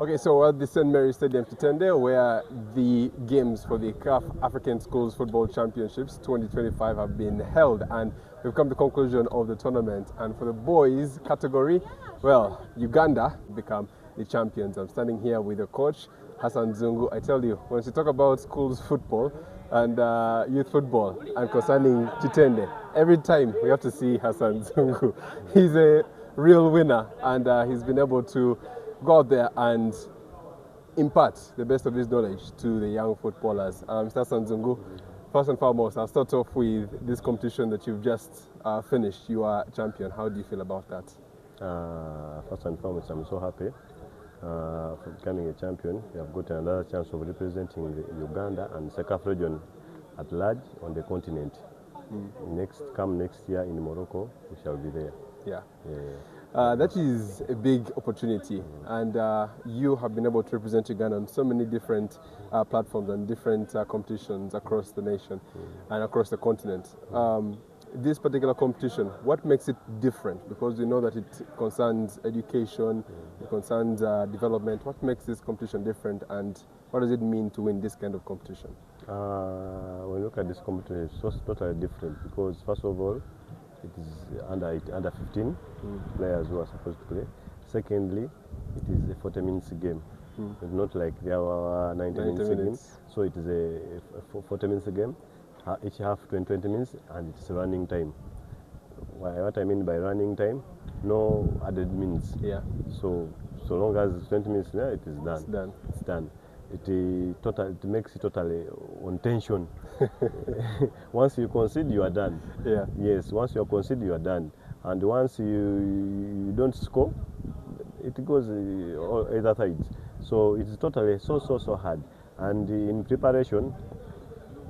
Okay, so we're at the St. Mary's Stadium Kitende, where the games for the CAF African Schools Football Championships 2025 have been held, and we've come to the conclusion of the tournament. And for the boys category, well, Uganda become the champions. I'm standing here with the coach, Hassan Zungu. I tell you, when we talk about schools football and youth football and concerning Kitende, every time we have to see Hassan Zungu. He's a real winner, and he's been able to go out there and impart the best of his knowledge to the young footballers. Mr. Hassan Zungu, first and foremost, I'll start off with this competition that you've just finished. You are champion. How do you feel about that? First and foremost, I'm so happy for becoming a champion. We have got another chance of representing Uganda and CECAFA region at large on the continent. Come next year in Morocco, we shall be there. Yeah. That is a big opportunity, and you have been able to represent Uganda on so many different platforms and different competitions across the nation and across the continent. This particular competition, what makes it different? Because we know that it concerns education, it concerns development. What makes this competition different, and what does it mean to win this kind of competition? When you look at this competition, it's totally different because, first of all, it is under 15 players who are supposed to play. Secondly, it is a 40 minutes game. It's not like the other 90 minutes game. So it is a 40 minutes game. Each half 20 minutes, and it's running time. What I mean by running time, no added minutes. Yeah. So long as it's 20 minutes there, it is done. It's done. It makes it totally on tension. Once you concede, you are done. Yeah. Yes, once you concede, you are done. And once you don't score, it goes either sides. So it's totally so hard. And in preparation,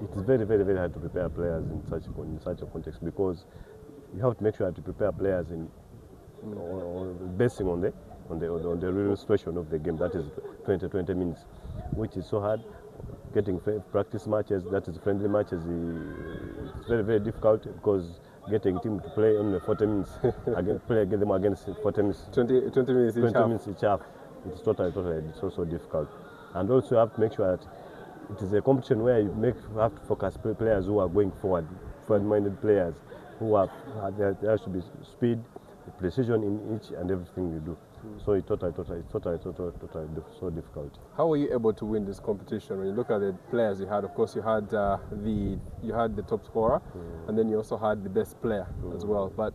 it is very hard to prepare players in such a context, because you have to make sure to prepare players basing on the real situation of the game. That is 20 minutes, which is so hard. Getting practice matches, that is friendly matches, it's very difficult, because getting a team to play only 40 minutes, play them against 40 minutes, 20 minutes each half. It's totally so difficult. And also you have to make sure that it is a competition where you have to focus players who are going forward-minded players, there should be speed, precision in each and everything you do. So it's totally so difficult. How were you able to win this competition? When you look at the players you had, of course you had the top scorer, and then you also had the best player as well. But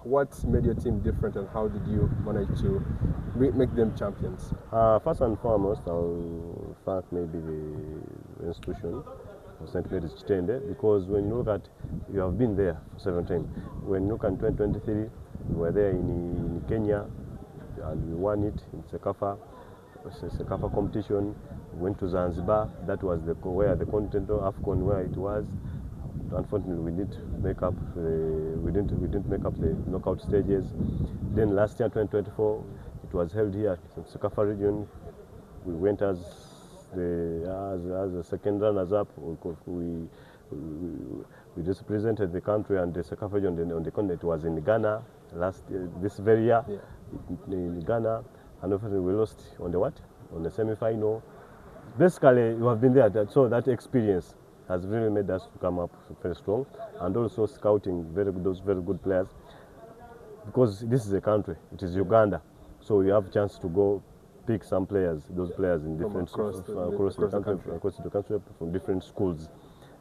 what made your team different, and how did you manage to make them champions? First and foremost, I'll thank maybe the institution of St. Mary's Kitende, because when you look at, you have been there for 7 times. When you look at 2023, we were there in Kenya, and we won it in CECAFA competition. We went to Zanzibar. That was where the continental AFCON where it was. Unfortunately, we didn't make up the knockout stages. Then last year, 2024, it was held here in CECAFA region. We went as the second runners-up. We represented the country and the CECAFA region on the continent. It was in Ghana this very year. Yeah. In Ghana, and obviously we lost on the semi-final. Basically, you have been there, so that experience has really made us to come up very strong, and also scouting those very good players, because this is a country, it is Uganda, so you have a chance to go pick some players, those players in different across the country from different schools.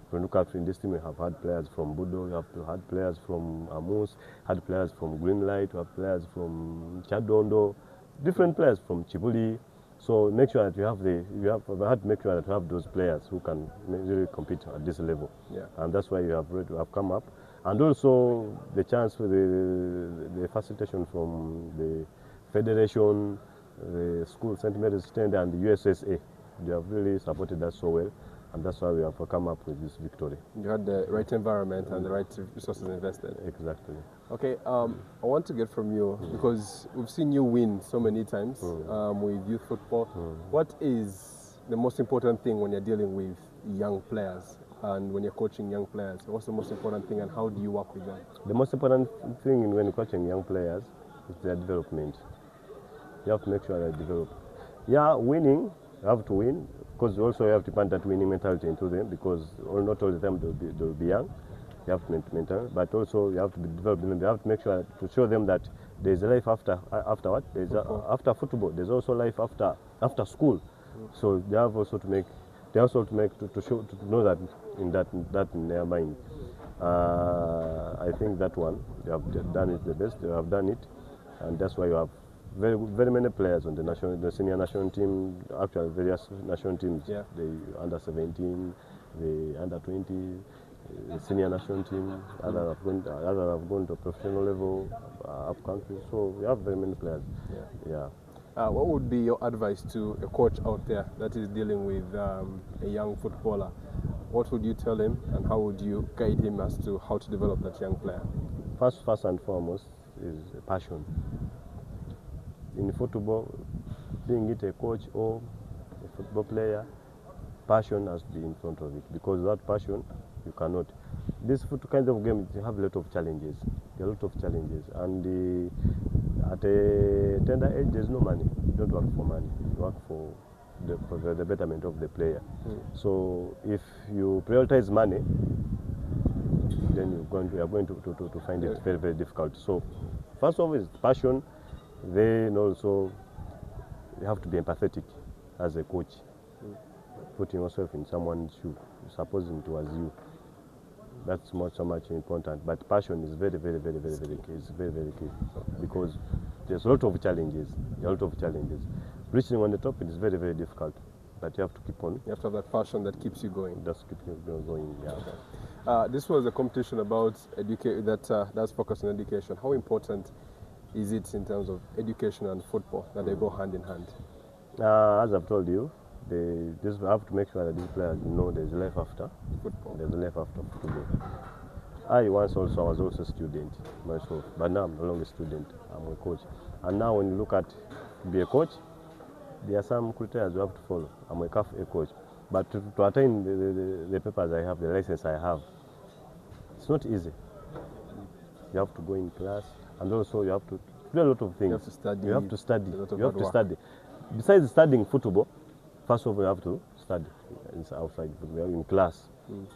When you look at in this team, we have had players from Budo, we have had players from Amus, had players from Greenlight, we have players from Chadondo, different players from Chibuli. So make sure that we had to make sure that we have those players who can really compete at this level. Yeah. And that's why we have come up. And also the chance for the facilitation from the Federation, the school, St. Mary's Kitende, and the USSA. They have really supported us so well. And that's why we have come up with this victory. You had the right environment and the right resources invested. Exactly. Okay, I want to get from you, because we've seen you win so many times with youth football. What is the most important thing when you're dealing with young players and when you're coaching young players? What's the most important thing, and how do you work with them? The most important thing when coaching young players is their development. You have to make sure they develop. Yeah, winning, you have to win, because also you have to plant that winning mentality into them, because not all the time they'll be young. You have to maintain, but also you have to be developing them. You have to make sure to show them that there's a life after what? There's after football. There's also life after school. So they have also to make, to know that in their mind. I think that one they have done it the best. They have done it, and that's why you have very many players on the senior national team. Actually, various national teams. Yeah. The under 17, the under 20. The senior national team, others have gone to professional level, up country. So we have very many players. Yeah. What would be your advice to a coach out there that is dealing with a young footballer? What would you tell him, and how would you guide him as to how to develop that young player? First and foremost is passion. In football, being it a coach or a football player, passion has to be in front of it, because without passion, you cannot. This kind of game, you have a lot of challenges. There are a lot of challenges, and at a tender age, there's no money. You don't work for money. You work for the betterment of the player. So if you prioritize money, then you are going to find it very, very difficult. So first of all is passion. Then also you have to be empathetic as a coach. Putting yourself in someone's shoe, supposing it was you. That's not so much important, but passion is very, very, very, very, very key. It's very, very key, because there's a lot of challenges. Reaching on the top, it is very, very difficult, but you have to keep on. You have to have that passion that keeps you going. That's keep you going. Yeah. Okay. This was a competition about that's focused on education. How important is it in terms of education and football that they go hand in hand? As I've told you, they just have to make sure that these players know there's life after football. There's a life after football. I was also a student myself, but now I'm no longer a student. I'm a coach. And now when you look at be a coach, there are some criteria you have to follow. I'm a CAF coach, but to attain the papers I have, the license I have, it's not easy. You have to go in class, and also you have to do a lot of things. You have to study. Besides studying football, first of all, you have to study. It's outside, in class.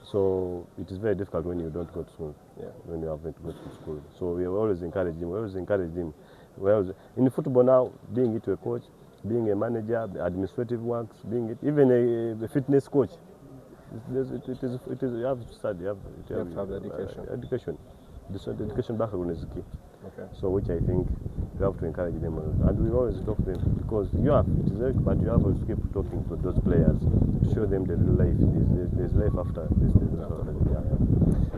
So it is very difficult when you don't go to school, when you haven't go to school. So we always encourage him. In football now, being it a coach, being a manager, administrative works, being it even a fitness coach, you have to study. You have to have the education. The education background is key. Okay. So which I think you have to encourage them, and we always talk to them, because it is very, but you have to keep talking to those players to show them the real life. There's life after this.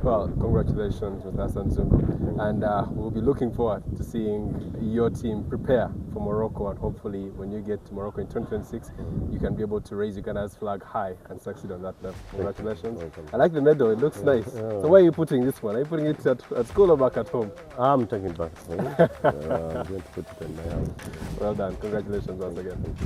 Well, congratulations with Hassan Zungu, and we'll be looking forward to seeing your team prepare for Morocco, and hopefully when you get to Morocco in 2026, you can be able to raise Uganda's flag high and succeed on that level. Congratulations. I like the medal, it looks nice. So where are you putting this one? Are you putting it at school or back at home? I'm taking it back at home. I'm going to put it in my house. Well done. Congratulations once again.